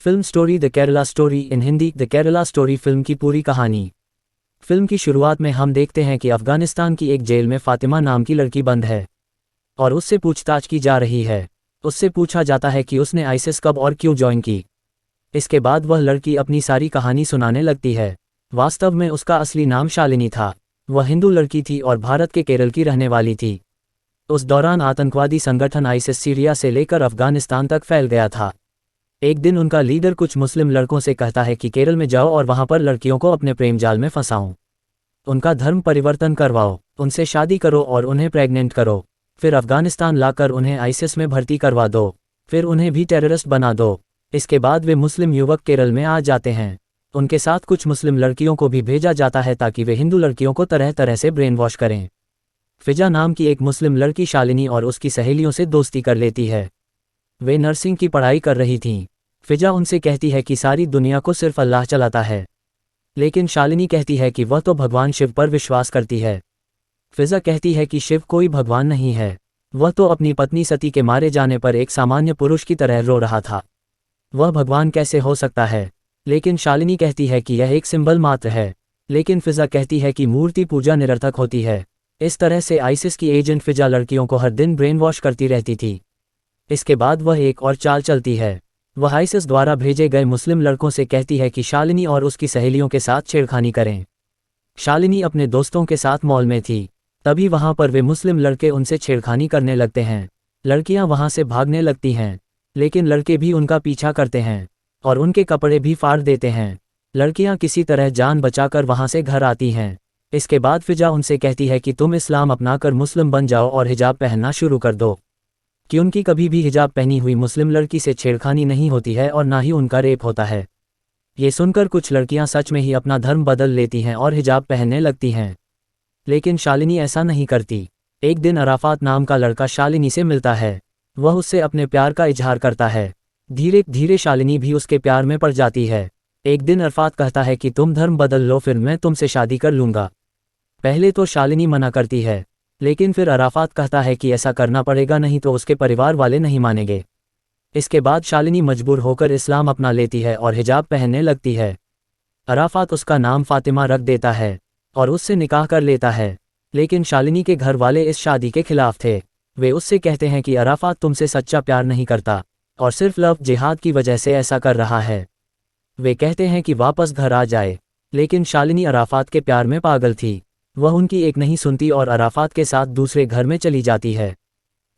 Film story the Kerala story in Hindi the Kerala story film की पूरी कहानी। फिल्म की शुरुआत में हम देखते हैं कि अफगानिस्तान की एक जेल में फातिमा नाम की लड़की बंद है और उससे पूछताछ की जा रही है। उससे पूछा जाता है कि उसने आईसिस कब और क्यों ज्वाइन की। इसके बाद वह लड़की अपनी सारी कहानी सुनाने लगती है। वास्तव में उसका असली नाम शालिनी था। वह हिंदू लड़की थी और भारत के केरल की रहने वाली थी। उस दौरान आतंकवादी संगठन आईसिस सीरिया से लेकर अफगानिस्तान तक फैल गया था। एक दिन उनका लीडर कुछ मुस्लिम लड़कों से कहता है कि केरल में जाओ और वहां पर लड़कियों को अपने प्रेम जाल में फंसाओ, उनका धर्म परिवर्तन करवाओ, उनसे शादी करो और उन्हें प्रेग्नेंट करो, फिर अफगानिस्तान लाकर उन्हें आईसिस में भर्ती करवा दो, फिर उन्हें भी टेररिस्ट बना दो। इसके बाद वे मुस्लिम युवक केरल में आ जाते हैं। उनके साथ कुछ मुस्लिम लड़कियों को भी भेजा जाता है ताकि वे हिंदू लड़कियों को तरह तरह से ब्रेन वॉश करें। फिजा नाम की एक मुस्लिम लड़की शालिनी और उसकी सहेलियों से दोस्ती कर लेती है। वे नर्सिंग की पढ़ाई कर रही थीं। फिजा उनसे कहती है कि सारी दुनिया को सिर्फ अल्लाह चलाता है, लेकिन शालिनी कहती है कि वह तो भगवान शिव पर विश्वास करती है। फिजा कहती है कि शिव कोई भगवान नहीं है, वह तो अपनी पत्नी सती के मारे जाने पर एक सामान्य पुरुष की तरह रो रहा था, वह भगवान कैसे हो सकता है। लेकिन शालिनी कहती है कि यह एक सिंबल मात्र है, लेकिन फिजा कहती है कि मूर्ति पूजा निरर्थक होती है। इस तरह से आईसिस की एजेंट फिजा लड़कियों को हर दिन ब्रेन वॉश करती रहती थी। इसके बाद वह एक और चाल चलती है। वह आईसिस द्वारा भेजे गए मुस्लिम लड़कों से कहती है कि शालिनी और उसकी सहेलियों के साथ छेड़खानी करें। शालिनी अपने दोस्तों के साथ मॉल में थी, तभी वहां पर वे मुस्लिम लड़के उनसे छेड़खानी करने लगते हैं। लड़कियां वहां से भागने लगती हैं, लेकिन लड़के भी उनका पीछा करते हैं और उनके कपड़े भी फाड़ देते हैं। लड़कियां किसी तरह जान बचाकर वहां से घर आती हैं। इसके बाद फिजा उनसे कहती है कि तुम इस्लाम अपनाकर मुस्लिम बन जाओ और हिजाब पहनना शुरू कर दो, कि उनकी कभी भी हिजाब पहनी हुई मुस्लिम लड़की से छेड़खानी नहीं होती है और ना ही उनका रेप होता है। ये सुनकर कुछ लड़कियां सच में ही अपना धर्म बदल लेती हैं और हिजाब पहनने लगती हैं, लेकिन शालिनी ऐसा नहीं करती। एक दिन अराफात नाम का लड़का शालिनी से मिलता है। वह उससे अपने प्यार का इजहार करता है। धीरे धीरे शालिनी भी उसके प्यार में पड़ जाती है। एक दिन अराफात कहता है कि तुम धर्म बदल लो, फिर मैं तुमसे शादी कर लूँगा। पहले तो शालिनी मना करती है, लेकिन फिर अराफात कहता है कि ऐसा करना पड़ेगा, नहीं तो उसके परिवार वाले नहीं मानेंगे। इसके बाद शालिनी मजबूर होकर इस्लाम अपना लेती है और हिजाब पहनने लगती है। अराफात उसका नाम फातिमा रख देता है और उससे निकाह कर लेता है, लेकिन शालिनी के घर वाले इस शादी के खिलाफ थे। वे उससे कहते हैं कि अराफात तुमसे सच्चा प्यार नहीं करता और सिर्फ लव जिहाद की वजह से ऐसा कर रहा है। वे कहते हैं कि वापस घर आ जाए, लेकिन शालिनी अराफात के प्यार में पागल थी। वह उनकी एक नहीं सुनती और अराफात के साथ दूसरे घर में चली जाती है।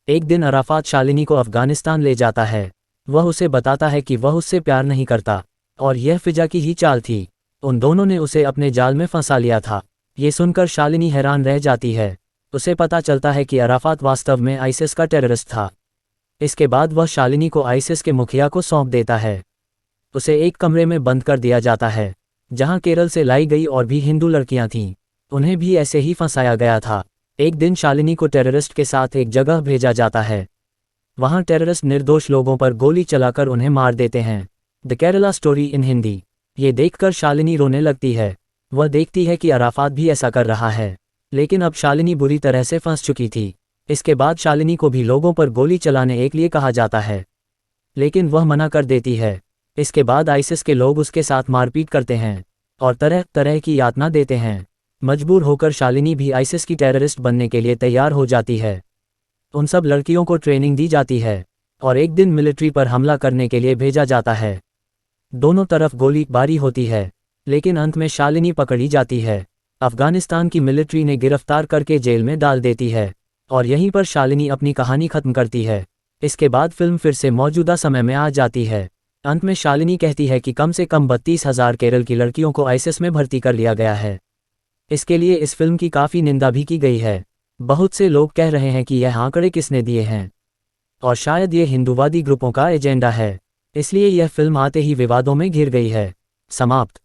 एक दिन अराफात शालिनी को अफगानिस्तान ले जाता है। वह उसे बताता है कि वह उससे प्यार नहीं करता और यह फिजा की ही चाल थी। उन दोनों ने उसे अपने जाल में फंसा लिया था। ये सुनकर शालिनी हैरान रह जाती है। उसे पता चलता है कि अराफात वास्तव में आईसिस का टेररिस्ट था। इसके बाद वह शालिनी को आईसिस के मुखिया को सौंप देता है। उसे एक कमरे में बंद कर दिया जाता है, जहां केरल से लाई गई और भी हिंदू लड़कियां थीं। उन्हें भी ऐसे ही फंसाया गया था। एक दिन शालिनी को टेररिस्ट के साथ एक जगह भेजा जाता है। वहां टेररिस्ट निर्दोष लोगों पर गोली चलाकर उन्हें मार देते हैं। The Kerala story in Hindi. ये देखकर शालिनी रोने लगती है। वह देखती है कि अराफात भी ऐसा कर रहा है, लेकिन अब शालिनी बुरी तरह से फंस चुकी थी। इसके बाद शालिनी को भी लोगों पर गोली चलाने के लिए कहा जाता है, लेकिन वह मना कर देती है। इसके बाद आईसिस के लोग उसके साथ मारपीट करते हैं और तरह तरह की यातना देते हैं। मजबूर होकर शालिनी भी आईसिस की टेररिस्ट बनने के लिए तैयार हो जाती है। उन सब लड़कियों को ट्रेनिंग दी जाती है और एक दिन मिलिट्री पर हमला करने के लिए भेजा जाता है। दोनों तरफ गोलीबारी होती है, लेकिन अंत में शालिनी पकड़ी जाती है। अफगानिस्तान की मिलिट्री ने गिरफ्तार करके जेल में डाल देती है और यहीं पर शालिनी अपनी कहानी खत्म करती है। इसके बाद फिल्म फिर से मौजूदा समय में आ जाती है। अंत में शालिनी कहती है कि कम से कम 32,000 केरल की लड़कियों को आईसिस में भर्ती कर लिया गया है। इसके लिए इस फिल्म की काफ़ी निंदा भी की गई है। बहुत से लोग कह रहे हैं कि यह आंकड़े किसने दिए हैं और शायद ये हिंदूवादी ग्रुपों का एजेंडा है, इसलिए यह फिल्म आते ही विवादों में घिर गई है। समाप्त।